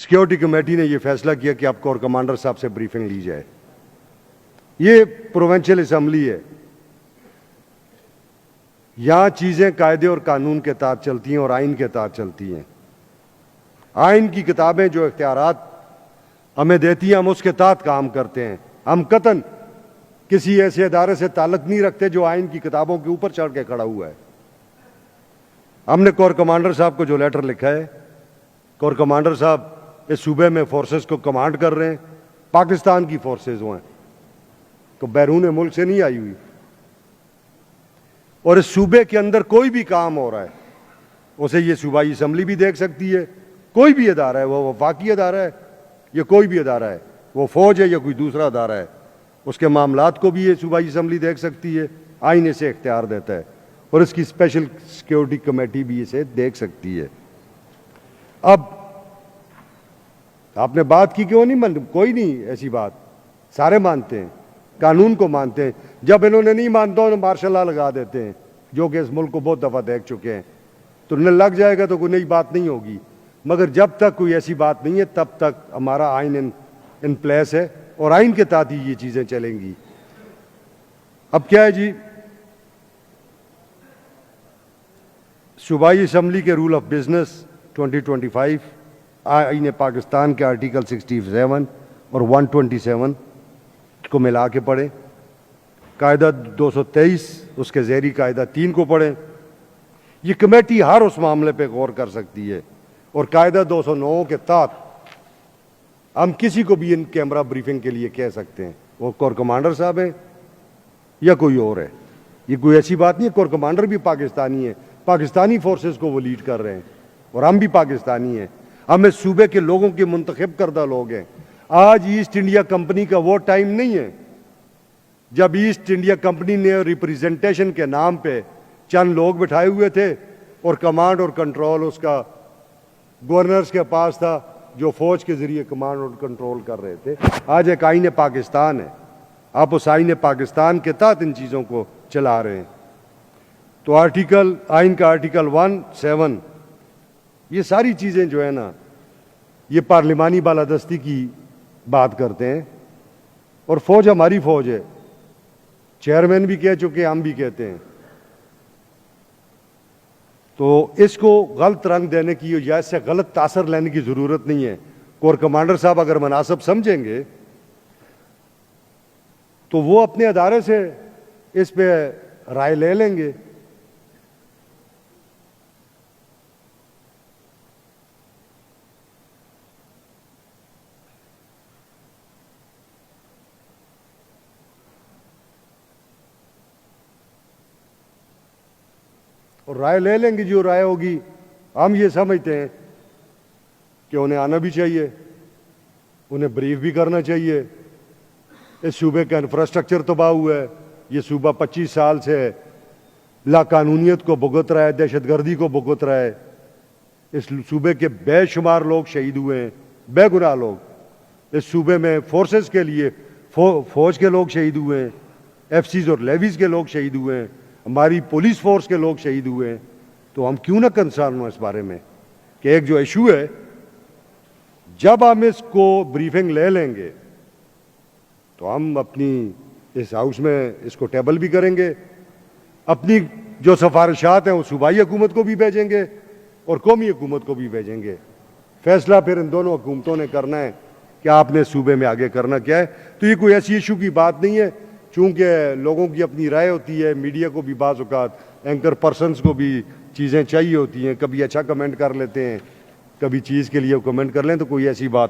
Security committee نے یہ فیصلہ کیا کہ آپ کور کمانڈر صاحب سے بریفنگ لی جائے. یہ پروونشل اسمبلی ہے, یہاں چیزیں قاعدے اور قانون کے تحت چلتی ہیں اور آئین کے تحت چلتی ہیں. آئین کی کتابیں جو اختیارات ہمیں دیتی ہیں ہم اس کے تحت کام کرتے ہیں. ہم قطعاً کسی ایسے ادارے سے تعلق نہیں رکھتے جو آئین کی کتابوں کے اوپر چڑھ کے کھڑا ہوا ہے. ہم نے کور کمانڈر صاحب کو جو لیٹر لکھا ہے, کور کمانڈر صاحب اس صوبے میں فورسز کو کمانڈ کر رہے ہیں, پاکستان کی فورسز ہیں, تو بیرون ملک سے نہیں آئی ہوئی. اور اس صوبے کے اندر کوئی بھی کام ہو رہا ہے اسے یہ صوبائی اسمبلی بھی دیکھ سکتی ہے. کوئی بھی ادارہ ہے, وہ وفاقی ادارہ ہے یا کوئی بھی ادارہ ہے, وہ فوج ہے یا کوئی دوسرا ادارہ ہے, اس کے معاملات کو بھی یہ صوبائی اسمبلی دیکھ سکتی ہے. آئین اسے اختیار دیتا ہے اور اس کی اسپیشل سیکیورٹی کمیٹی بھی اسے دیکھ سکتی ہے. اب آپ نے بات کی کیوں نہیں کوئی نہیں ایسی بات, سارے مانتے ہیں, قانون کو مانتے ہیں. جب انہوں نے نہیں مانتا تو مارشل لا لگا دیتے ہیں, جو کہ اس ملک کو بہت دفعہ دیکھ چکے ہیں. تو انہیں لگ جائے گا تو کوئی نئی بات نہیں ہوگی, مگر جب تک کوئی ایسی بات نہیں ہے تب تک ہمارا آئین ان پلیس ہے اور آئین کے تحت ہی یہ چیزیں چلیں گی. اب کیا ہے جی, صوبائی اسمبلی کے رول آف بزنس 2025 آئین پاکستان کے آرٹیکل 67 اور 127 کو ملا کے پڑھیں. قاعدہ 223 اس کے ذیلی قاعدہ 3 کو پڑھیں. یہ کمیٹی ہر اس معاملے پہ غور کر سکتی ہے اور قاعدہ 209 کے تحت ہم کسی کو بھی ان کیمرہ بریفنگ کے لیے کہہ سکتے ہیں, وہ کور کمانڈر صاحب ہیں یا کوئی اور ہے. یہ کوئی ایسی بات نہیں ہے, کور کمانڈر بھی پاکستانی ہے, پاکستانی فورسز کو وہ لیڈ کر رہے ہیں اور ہم بھی پاکستانی ہیں. ہم اس صوبے کے لوگوں کے منتخب کردہ لوگ ہیں. آج ایسٹ انڈیا کمپنی کا وہ ٹائم نہیں ہے جب ایسٹ انڈیا کمپنی نے ریپریزنٹیشن کے نام پہ چند لوگ بٹھائے ہوئے تھے اور کمانڈ اور کنٹرول اس کا گورنرز کے پاس تھا جو فوج کے ذریعے کمانڈ اور کنٹرول کر رہے تھے. آج ایک آئین پاکستان ہے, آپ اس آئین پاکستان کے تحت ان چیزوں کو چلا رہے ہیں. تو آئین کا آرٹیکل 17 یہ ساری چیزیں جو ہے نا یہ پارلیمانی بالادستی کی بات کرتے ہیں اور فوج ہماری فوج ہے. چیئرمین بھی کہہ چکے, ہم بھی کہتے ہیں. تو اس کو غلط رنگ دینے کی یا اس سے غلط تاثر لینے کی ضرورت نہیں ہے. کور کمانڈر صاحب اگر مناسب سمجھیں گے تو وہ اپنے ادارے سے اس پہ رائے لے لیں گے. اور رائے لے لیں گے, جو رائے ہوگی. ہم یہ سمجھتے ہیں کہ انہیں آنا بھی چاہیے, انہیں بریف بھی کرنا چاہیے. اس صوبے کا انفراسٹرکچر تباہ ہوا ہے, یہ صوبہ 25 سال سے لا قانونیت کو بھگت رہا ہے, دہشت گردی کو بھگت رہا ہے. اس صوبے کے بے شمار لوگ شہید ہوئے ہیں, بے گناہ لوگ. اس صوبے میں فورسز کے لیے فوج کے لوگ شہید ہوئے ہیں, ایف سیز اور لیویز کے لوگ شہید ہوئے ہیں, ہماری پولیس فورس کے لوگ شہید ہوئے ہیں. تو ہم کیوں نہ کنسرن ہوں اس بارے میں کہ ایک جو ایشو ہے, جب ہم اس کو بریفنگ لے لیں گے تو ہم اپنی اس ہاؤس میں اس کو ٹیبل بھی کریں گے. اپنی جو سفارشات ہیں وہ صوبائی حکومت کو بھی بھیجیں گے اور قومی حکومت کو بھی بھیجیں گے. فیصلہ پھر ان دونوں حکومتوں نے کرنا ہے کہ آپ نے صوبے میں آگے کرنا کیا ہے. تو یہ کوئی ایسی ایشو کی بات نہیں ہے, چونکہ لوگوں کی اپنی رائے ہوتی ہے, میڈیا کو بھی بعض اوقات اینکر پرسنز کو بھی چیزیں چاہیے ہوتی ہیں, کبھی اچھا کمنٹ کر لیتے ہیں, کبھی چیز کے لیے کمنٹ کر لیں, تو کوئی ایسی بات